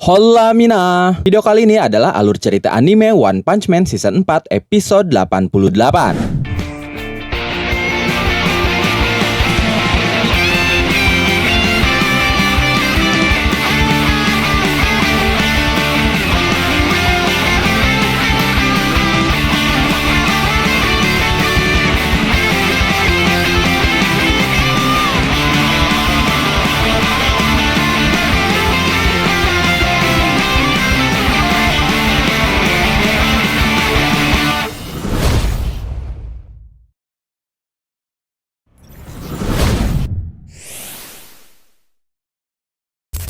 Hola Mina. Video kali ini adalah alur cerita anime One Punch Man Season 4 episode 88.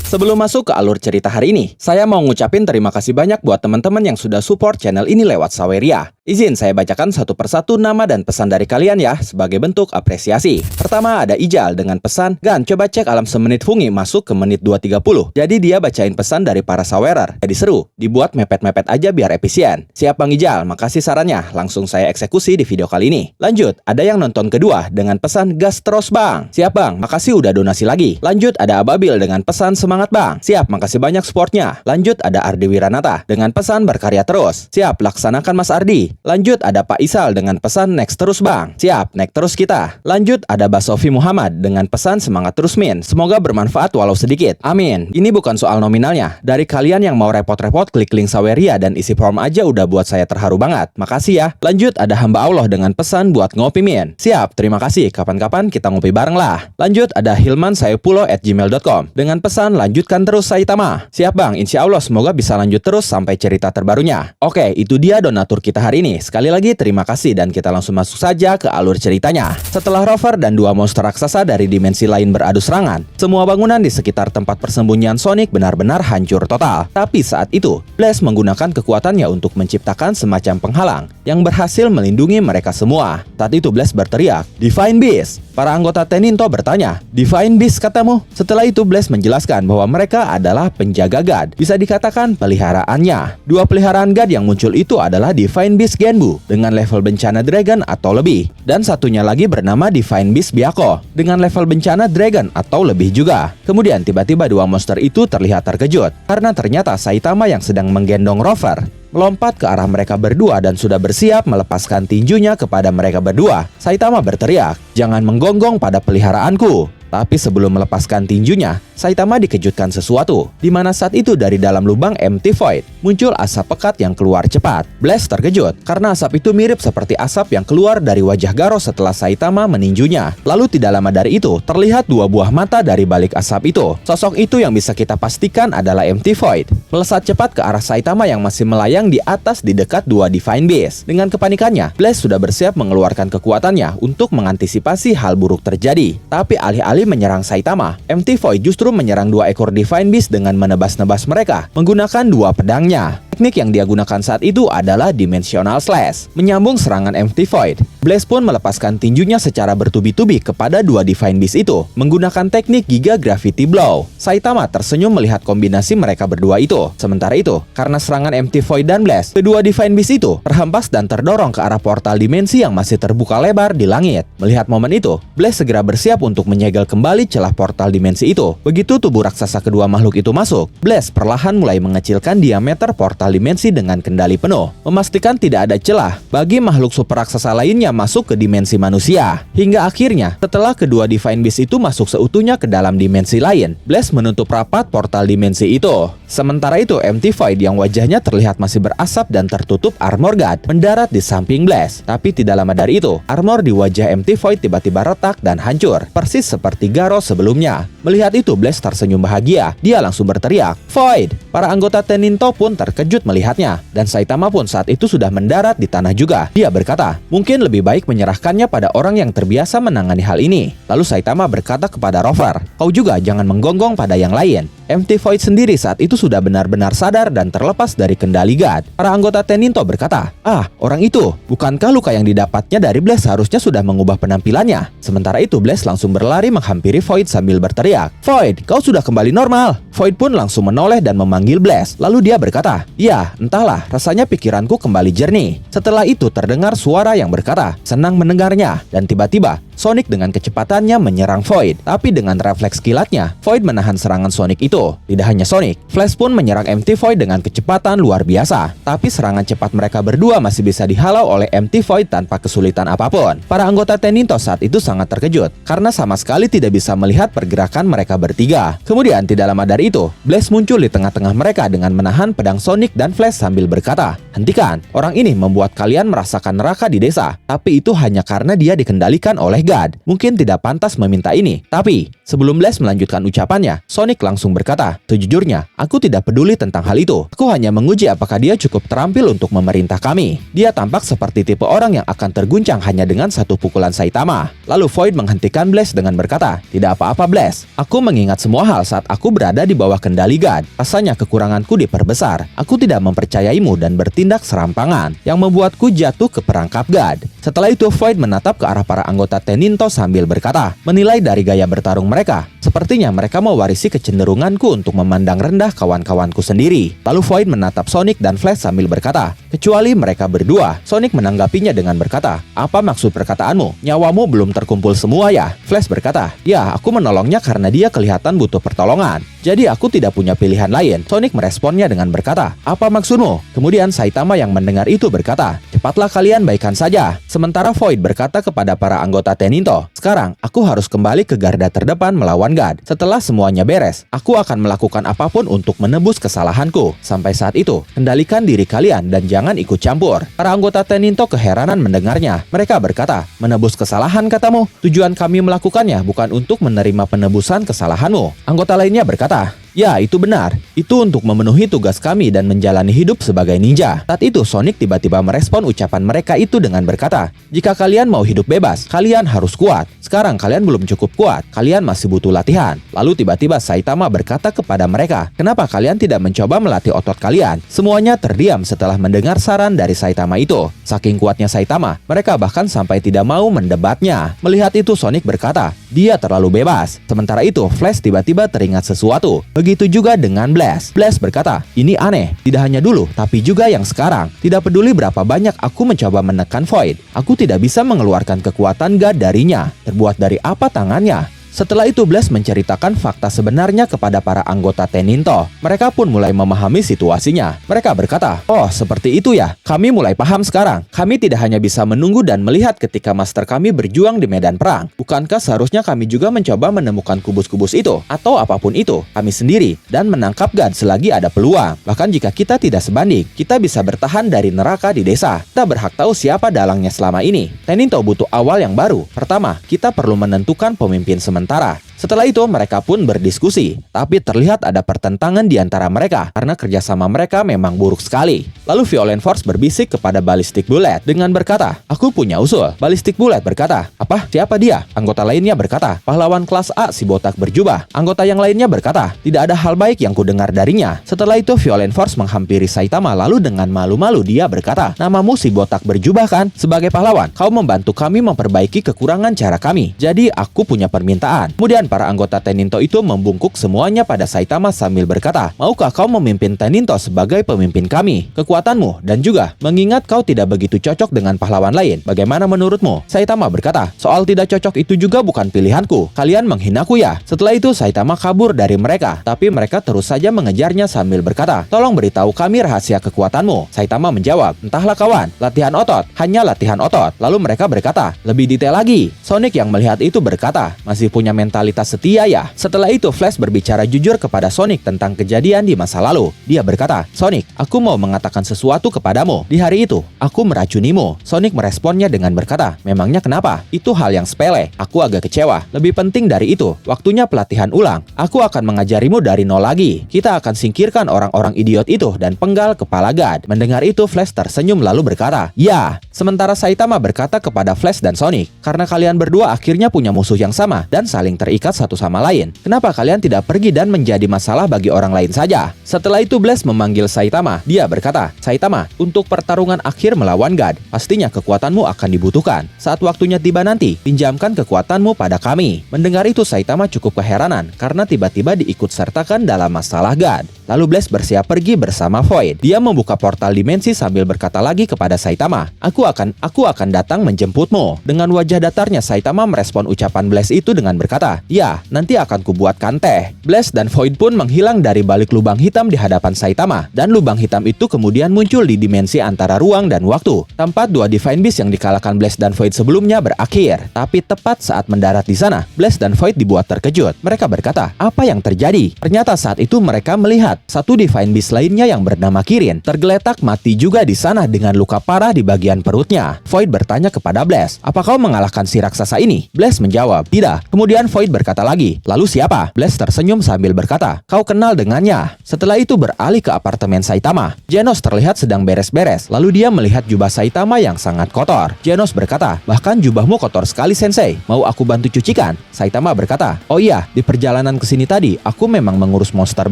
Sebelum masuk ke alur cerita hari ini, saya mau ngucapin terima kasih banyak buat teman-teman yang sudah support channel ini lewat Saweria. Izin saya bacakan satu persatu nama dan pesan dari kalian ya, sebagai bentuk apresiasi. Pertama ada Ijal dengan pesan, "Gan, coba cek alam semenit fungi masuk ke menit 2.30. Jadi dia bacain pesan dari para Sawerer. Jadi seru, dibuat mepet-mepet aja biar efisien. Siap Bang Ijal, makasih sarannya. Langsung saya eksekusi di video kali ini. Lanjut, ada yang nonton kedua dengan pesan, "Gas terus Bang." Siap Bang, makasih udah donasi lagi. Lanjut, ada Ababil dengan pesan, "Semangat Bang." Siap, makasih banyak supportnya. Lanjut, ada Ardi Wiranata dengan pesan, "Berkarya terus." Siap, laksanakan Mas Ardi. Lanjut, ada Pak Isal dengan pesan, "Next terus Bang." Siap, next terus kita. Lanjut, ada Basofi Muhammad dengan pesan, "Semangat terus Min. Semoga bermanfaat walau sedikit. Amin." Ini bukan soal nominalnya. Dari kalian yang mau repot-repot klik link Saweria dan isi form aja udah buat saya terharu banget. Makasih ya. Lanjut, ada hamba Allah dengan pesan, "Buat ngopi Min." Siap, terima kasih. Kapan-kapan kita ngopi bareng lah. Lanjut, ada hilmansayupulo@gmail.com dengan pesan, "Lanjutkan terus Saitama." Siap Bang, insya Allah semoga bisa lanjut terus sampai cerita terbarunya. Oke, itu dia donatur kita hari ini. Sekali lagi terima kasih dan kita langsung masuk saja ke alur ceritanya. Setelah Rover dan dua monster raksasa dari dimensi lain beradu serangan, semua bangunan di sekitar tempat persembunyian Sonic benar-benar hancur total. Tapi saat itu, Blaze menggunakan kekuatannya untuk menciptakan semacam penghalang yang berhasil melindungi mereka semua. Saat itu Blaze berteriak, "Divine Beast!" Para anggota Teninto bertanya, "Divine Beast katamu?" Setelah itu Blaze menjelaskan bahwa mereka adalah penjaga God, bisa dikatakan peliharaannya. Dua peliharaan God yang muncul itu adalah Divine Beast Genbu dengan level bencana Dragon atau lebih, dan satunya lagi bernama Divine Beast Byakko dengan level bencana Dragon atau lebih juga. Kemudian tiba-tiba dua monster itu terlihat terkejut karena ternyata Saitama yang sedang menggendong Rover melompat ke arah mereka berdua dan sudah bersiap melepaskan tinjunya kepada mereka berdua. Saitama berteriak, "Jangan menggonggong pada peliharaanku." Tapi sebelum melepaskan tinjunya, Saitama dikejutkan sesuatu, di mana saat itu dari dalam lubang Empty Void muncul asap pekat yang keluar cepat. Blaze terkejut karena asap itu mirip seperti asap yang keluar dari wajah Garo setelah Saitama meninjunya. Lalu tidak lama dari itu, terlihat dua buah mata dari balik asap itu. Sosok itu yang bisa kita pastikan adalah Empty Void. Melesat cepat ke arah Saitama yang masih melayang di atas di dekat dua Divine Beast. Dengan kepanikannya, Blaze sudah bersiap mengeluarkan kekuatannya untuk mengantisipasi hal buruk terjadi. Tapi alih-alih menyerang Saitama, Empty Void justru menyerang dua ekor Divine Beast dengan menebas-nebas mereka menggunakan dua pedangnya. Teknik yang dia gunakan saat itu adalah Dimensional Slash, menyambung serangan Empty Void. Blaze pun melepaskan tinjunya secara bertubi-tubi kepada dua Divine Beast itu menggunakan teknik Giga Gravity Blow. Saitama tersenyum melihat kombinasi mereka berdua itu. Sementara itu, karena serangan Empty Void dan Blaze, kedua Divine Beast itu terhempas dan terdorong ke arah portal dimensi yang masih terbuka lebar di langit. Melihat momen itu, Blaze segera bersiap untuk menyegel kembali celah portal dimensi itu. Begitu tubuh raksasa kedua makhluk itu masuk, Blaze perlahan mulai mengecilkan diameter portal dimensi dengan kendali penuh, memastikan tidak ada celah bagi makhluk super raksasa lainnya masuk ke dimensi manusia. Hingga akhirnya, setelah kedua Divine Beast itu masuk seutuhnya ke dalam dimensi lain, Blaze menutup rapat portal dimensi itu. Sementara itu, Empty Void yang wajahnya terlihat masih berasap dan tertutup armor God mendarat di samping Blaze. Tapi tidak lama dari itu, armor di wajah Empty Void tiba-tiba retak dan hancur, persis seperti Garo sebelumnya. Melihat itu, Blaze tersenyum bahagia. Dia langsung berteriak, "Void!" Para anggota Teninto pun terkejut melihatnya, dan Saitama pun saat itu sudah mendarat di tanah juga. Dia berkata, mungkin lebih baik menyerahkannya pada orang yang terbiasa menangani hal ini. Lalu Saitama berkata kepada Rover, "Kau juga jangan menggonggong pada yang lain." Empty Void sendiri saat itu sudah benar-benar sadar dan terlepas dari kendali God. Para anggota Teninto berkata, "Ah, orang itu, bukankah luka yang didapatnya dari Blaze seharusnya sudah mengubah penampilannya?" Sementara itu Blaze langsung berlari menghampiri Void sambil berteriak, "Void, kau sudah kembali normal." Void pun langsung menoleh dan memanggil Blaze. Lalu dia berkata, "Ya, entahlah, rasanya pikiranku kembali jernih." Setelah itu terdengar suara yang berkata, "Senang mendengarnya." Dan tiba-tiba Sonic dengan kecepatannya menyerang Void. Tapi dengan refleks kilatnya, Void menahan serangan Sonic itu. Tidak hanya Sonic, Flash pun menyerang MT Void dengan kecepatan luar biasa. Tapi serangan cepat mereka berdua masih bisa dihalau oleh MT Void tanpa kesulitan apapun. Para anggota Teninto saat itu sangat terkejut karena sama sekali tidak bisa melihat pergerakan mereka bertiga. Kemudian tidak lama dari itu, Blaze muncul di tengah-tengah mereka dengan menahan pedang Sonic dan Flash sambil berkata, "Hentikan, orang ini membuat kalian merasakan neraka di desa. Tapi itu hanya karena dia dikendalikan oleh God. Mungkin tidak pantas meminta ini." Tapi sebelum Blaze melanjutkan ucapannya, Sonic langsung berkata, "Sejujurnya, aku tidak peduli tentang hal itu. Aku hanya menguji apakah dia cukup terampil untuk memerintah kami. Dia tampak seperti tipe orang yang akan terguncang hanya dengan satu pukulan Saitama." Lalu Void menghentikan Blaze dengan berkata, "Tidak apa-apa Blaze. Aku mengingat semua hal saat aku berada di bawah kendali God. Rasanya kekuranganku diperbesar. Aku tidak mempercayaimu dan bertindak serampangan yang membuatku jatuh ke perangkap God." Setelah itu Void menatap ke arah para anggota Teninto sambil berkata, "Menilai dari gaya bertarung mereka, sepertinya mereka mewarisi kecenderunganku untuk memandang rendah kawan-kawanku sendiri." Lalu Void menatap Sonic dan Flash sambil berkata, "Kecuali mereka berdua." Sonic menanggapinya dengan berkata, "Apa maksud perkataanmu? Nyawamu belum terkumpul semua ya?" Flash berkata, "Ya, aku menolongnya karena dia kelihatan butuh pertolongan. Jadi aku tidak punya pilihan lain." Sonic meresponnya dengan berkata, "Apa maksudmu?" Kemudian Saitama yang mendengar itu berkata, "Cepatlah kalian baikan saja." Sementara Void berkata kepada para anggota Teninto, "Sekarang aku harus kembali ke garda terdepan melawan God. Setelah semuanya beres, aku akan melakukan apapun untuk menebus kesalahanku. Sampai saat itu, kendalikan diri kalian dan jangan ikut campur." Para anggota Teninto keheranan mendengarnya. Mereka berkata, "Menebus kesalahan katamu? Tujuan kami melakukannya bukan untuk menerima penebusan kesalahanmu." Anggota lainnya berkata, "Ya, itu benar. Itu untuk memenuhi tugas kami dan menjalani hidup sebagai ninja." Saat itu Sonic tiba-tiba merespon ucapan mereka itu dengan berkata, "Jika kalian mau hidup bebas, kalian harus kuat. Sekarang kalian belum cukup kuat. Kalian masih butuh latihan." Lalu tiba-tiba Saitama berkata kepada mereka, "Kenapa kalian tidak mencoba melatih otot kalian?" Semuanya terdiam setelah mendengar saran dari Saitama itu. Saking kuatnya Saitama, mereka bahkan sampai tidak mau mendebatnya. Melihat itu Sonic berkata, "Dia terlalu bebas." Sementara itu Flash tiba-tiba teringat sesuatu. Begitu juga dengan Blaze. Blaze berkata, "Ini aneh, tidak hanya dulu, tapi juga yang sekarang. Tidak peduli berapa banyak aku mencoba menekan Void, aku tidak bisa mengeluarkan kekuatan God darinya. Terbuat dari apa tangannya?" Setelah itu Blaze menceritakan fakta sebenarnya kepada para anggota Teninto. Mereka pun mulai memahami situasinya. Mereka berkata, "Oh, seperti itu ya. Kami mulai paham sekarang. Kami tidak hanya bisa menunggu dan melihat ketika master kami berjuang di medan perang. Bukankah seharusnya kami juga mencoba menemukan kubus-kubus itu atau apapun itu kami sendiri dan menangkap God selagi ada peluang. Bahkan jika kita tidak sebanding, kita bisa bertahan dari neraka di desa. Kita berhak tahu siapa dalangnya selama ini. Teninto butuh awal yang baru. Pertama, kita perlu menentukan pemimpin sementara." Setelah itu mereka pun berdiskusi, tapi terlihat ada pertentangan di antara mereka karena kerjasama mereka memang buruk sekali. Lalu Violent Force berbisik kepada Ballistic Bullet dengan berkata, "Aku punya usul." Ballistic Bullet berkata, "Apa? Siapa dia?" Anggota lainnya berkata, "Pahlawan kelas A si botak berjubah." Anggota yang lainnya berkata, "Tidak ada hal baik yang kudengar darinya." Setelah itu Violent Force menghampiri Saitama lalu dengan malu-malu dia berkata, "Namamu si botak berjubah kan? Sebagai pahlawan, kau membantu kami memperbaiki kekurangan cara kami. Jadi aku punya permintaan." Kemudian para anggota Teninto itu membungkuk semuanya pada Saitama sambil berkata, "Maukah kau memimpin Teninto sebagai pemimpin kami? Kekuatanmu dan juga mengingat kau tidak begitu cocok dengan pahlawan lain, bagaimana menurutmu?" Saitama berkata, "Soal tidak cocok itu juga bukan pilihanku. Kalian menghinaku ya." Setelah itu Saitama kabur dari mereka, tapi mereka terus saja mengejarnya sambil berkata, "Tolong beritahu kami rahasia kekuatanmu." Saitama menjawab, "Entahlah kawan, latihan otot, hanya latihan otot." Lalu mereka berkata, "Lebih detail lagi." Sonic yang melihat itu berkata, "Masih punya mentalitas setia ya?" Setelah itu Flash berbicara jujur kepada Sonic tentang kejadian di masa lalu. Dia berkata, "Sonic, aku mau mengatakan sesuatu kepadamu. Di hari itu, aku meracunimu." Sonic meresponnya dengan berkata, "Memangnya kenapa? Itu hal yang sepele. Aku agak kecewa. Lebih penting dari itu, waktunya pelatihan ulang. Aku akan mengajarimu dari nol lagi. Kita akan singkirkan orang-orang idiot itu dan penggal kepala God." Mendengar itu Flash tersenyum lalu berkata, "Ya." Sementara Saitama berkata kepada Flash dan Sonic, "Karena kalian berdua akhirnya punya musuh yang sama dan saling terikat satu sama lain, kenapa kalian tidak pergi dan menjadi masalah bagi orang lain saja?" Setelah itu Blaze memanggil Saitama. Dia berkata, "Saitama, untuk pertarungan akhir melawan God, pastinya kekuatanmu akan dibutuhkan. Saat waktunya tiba nanti, pinjamkan kekuatanmu pada kami." Mendengar itu Saitama cukup keheranan karena tiba-tiba diikut sertakan dalam masalah God. Lalu Blaze bersiap pergi bersama Void. Dia membuka portal dimensi sambil berkata lagi kepada Saitama, Aku akan datang menjemputmu." Dengan wajah datarnya, Saitama merespon ucapan Blaze itu dengan berkata, "Ya, nanti akan kubuatkan teh." Blaze dan Void pun menghilang dari balik lubang hitam di hadapan Saitama, dan lubang hitam itu kemudian muncul di dimensi antara ruang dan waktu. Tempat dua Divine Beast yang dikalahkan Blaze dan Void sebelumnya berakhir. Tapi tepat saat mendarat di sana, Blaze dan Void dibuat terkejut. Mereka berkata, "Apa yang terjadi?" Ternyata saat itu mereka melihat satu Divine Beast lainnya yang bernama Kirin tergeletak mati juga di sana dengan luka parah di bagian perutnya. Void bertanya kepada Blaze, "Apa kau mengalahkan si raksasa ini?" Blaze menjawab, "Tidak." Kemudian Void berkata lagi, "Lalu siapa?" Blaze tersenyum sambil berkata, "Kau kenal dengannya." Setelah itu beralih ke apartemen Saitama. Genos terlihat sedang beres-beres, lalu dia melihat jubah Saitama yang sangat kotor. Genos berkata, "Bahkan jubahmu kotor sekali, Sensei. Mau aku bantu cucikan?" Saitama berkata, "Oh iya, di perjalanan ke sini tadi, aku memang mengurus monster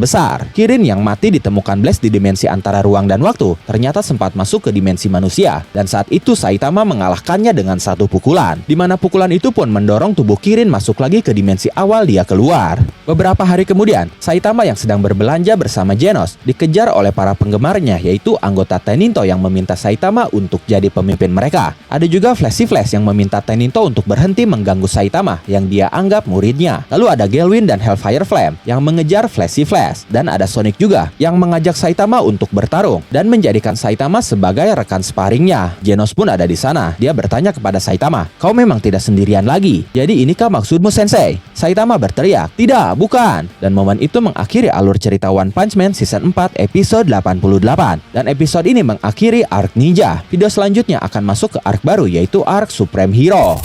besar." Kirin yang mati ditemukan Blaze di dimensi antara ruang dan waktu, ternyata sempat masuk ke dimensi manusia. Dan saat itu Saitama mengalahkannya dengan satu pukulan, di mana pukulan itu pun mendorong tubuh Kirin masuk lagi ke dimensi awal dia keluar. Beberapa hari kemudian, Saitama yang sedang berbelanja bersama Genos dikejar oleh para penggemarnya, yaitu anggota Teninto yang meminta Saitama untuk jadi pemimpin mereka. Ada juga Flashy Flash yang meminta Teninto untuk berhenti mengganggu Saitama yang dia anggap muridnya. Lalu ada Gelwin dan Hellfire Flame yang mengejar Flashy Flash, dan ada Sonic juga yang mengajak Saitama untuk bertarung dan menjadikan Saitama sebagai rekan sparringnya. Genos pun ada di sana. Dia bertanya kepada Saitama, "Kau memang tidak sendirian lagi? Jadi inikah maksudmu, Sensei?" Saitama berteriak, "Tidak, bukan." Dan momen itu mengakhiri alur cerita One Punch Man Season 4 episode 88. Dan episode ini mengakhiri arc ninja. Video selanjutnya akan masuk ke arc baru, yaitu arc Supreme Hero.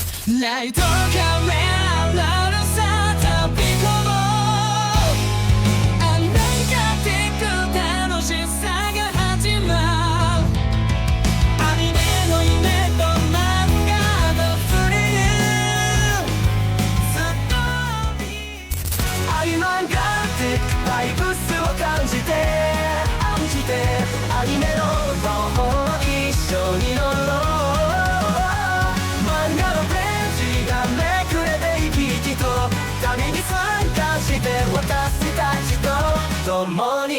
共に